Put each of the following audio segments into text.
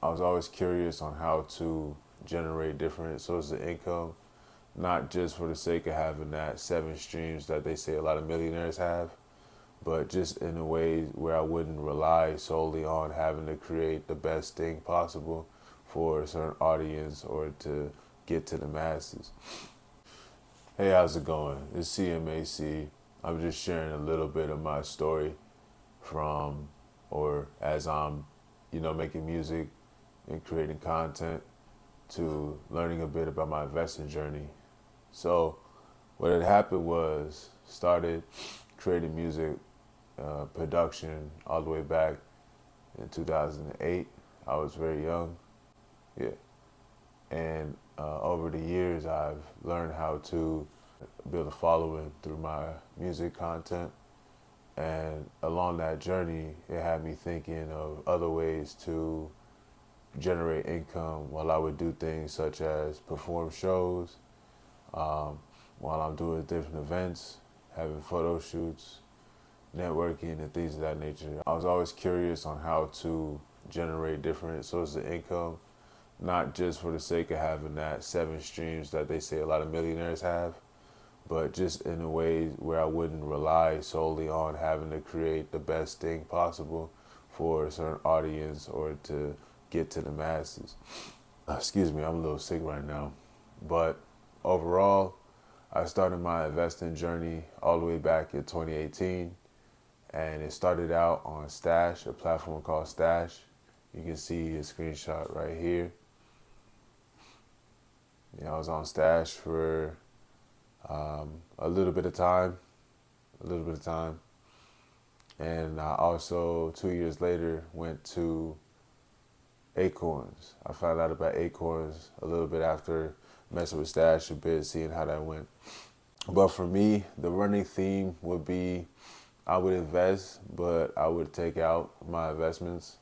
I was always curious on how to generate different sources of income, not just for the sake of having that 7 streams that they say a lot of millionaires have, but just in a way where I wouldn't rely solely on having to create the best thing possible for a certain audience or to get to the masses. Hey, how's it going? It's CMAC. I'm just sharing a little bit of my story from, or as I'm, making music and creating content, to learning a bit about my investing journey. So what had happened was started creating music, production all the way back in 2008. I was very young, yeah. And over the years, I've learned how to build a following through my music content. And along that journey, it had me thinking of other ways to generate income while I would do things such as perform shows, um, while I'm doing different events, having photo shoots, networking, and things of that nature. I was always curious on how to generate different sources of income, not just for the sake of having that 7 streams that they say a lot of millionaires have, but just in a way where I wouldn't rely solely on having to create the best thing possible for a certain audience or to get to the masses. Excuse me, I'm a little sick right now. But overall, I started my investing journey all the way back in 2018, and it started out on Stash, a platform called Stash. You can see a screenshot right here. I was on Stash for a little bit of time, and I also 2 years later went to Acorns. I found out about Acorns a little bit after messing with Stash a bit, seeing how that went. But for me, the running theme would be I would invest, but I would take out my investments.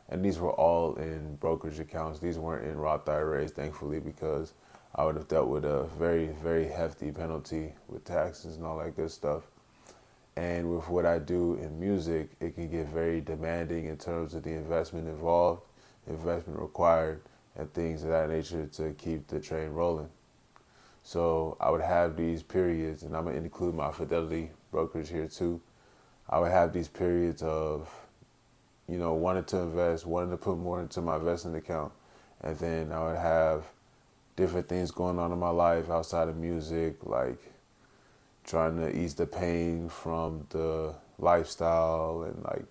And these were all in brokerage accounts. These weren't in Roth IRAs, thankfully, because I would have dealt with a very, very hefty penalty with taxes and all that good stuff. And with what I do in music, it can get very demanding in terms of the investment involved, investment required, and things of that nature to keep the train rolling. So I would have these periods, and I'm going to include my Fidelity brokerage here too. I would have these periods of, wanting to invest, wanting to put more into my investing account. And then I would have different things going on in my life outside of music, like trying to ease the pain from the lifestyle and like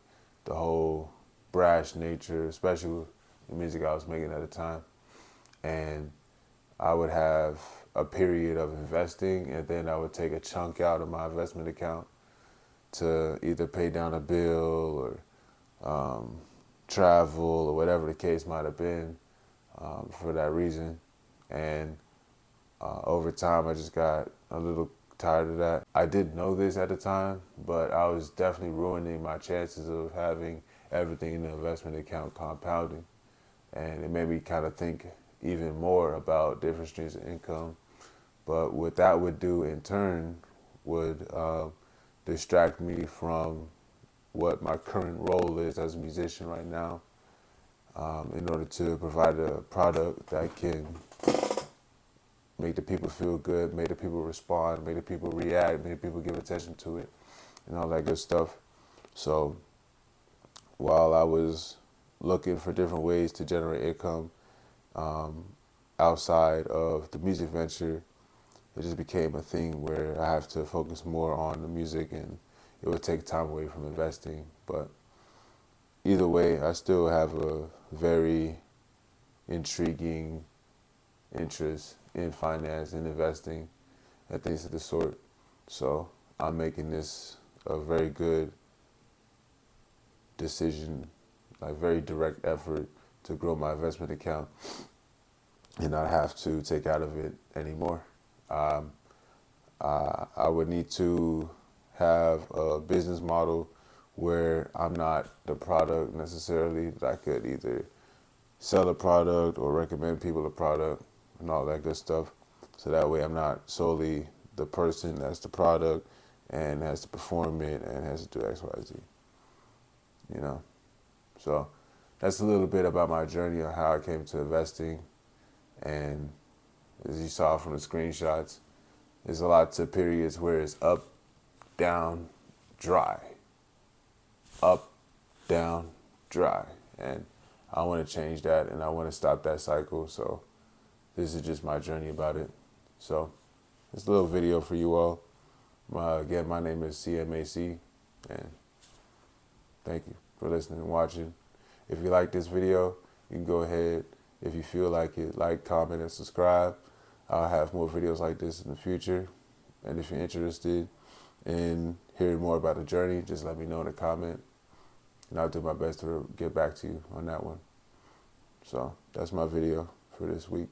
the whole brash nature, especially with the music I was making at the time. And I would have a period of investing, and then I would take a chunk out of my investment account to either pay down a bill or travel or whatever the case might have been for that reason. And over time, I just got a little tired of that. I didn't know this at the time, but I was definitely ruining my chances of having everything in the investment account compounding. And it made me kind of think even more about different streams of income. But what that would do in turn would distract me from what my current role is as a musician right now, in order to provide a product that can make the people feel good, make the people respond, make the people react, make the people give attention to it, and all that good stuff. So while I was looking for different ways to generate income um, outside of the music venture, it just became a thing where I have to focus more on the music, and it would take time away from investing. But either way, I still have a very intriguing interest in finance and investing and things of the sort. So I'm making this a very good decision, like very direct effort to grow my investment account and not have to take out of it anymore. Um, I would need to have a business model where I'm not the product necessarily, that I could either sell a product or recommend people a product and all that good stuff. So that way I'm not solely the person that's the product and has to perform it and has to do X, Y, Z, you know? So that's a little bit about my journey on how I came to investing. And as you saw from the screenshots, there's a lot of periods where it's up, down, dry. Up, down, dry. And I want to change that, and I want to stop that cycle. So this is just my journey about it. So it's a little video for you all. Again, my name is CMAC, and thank you for listening and watching. If you like this video, you can go ahead. If you feel like it, like, comment, and subscribe. I'll have more videos like this in the future. And if you're interested in hearing more about the journey, just let me know in a comment, and I'll do my best to get back to you on that one. So that's my video for this week.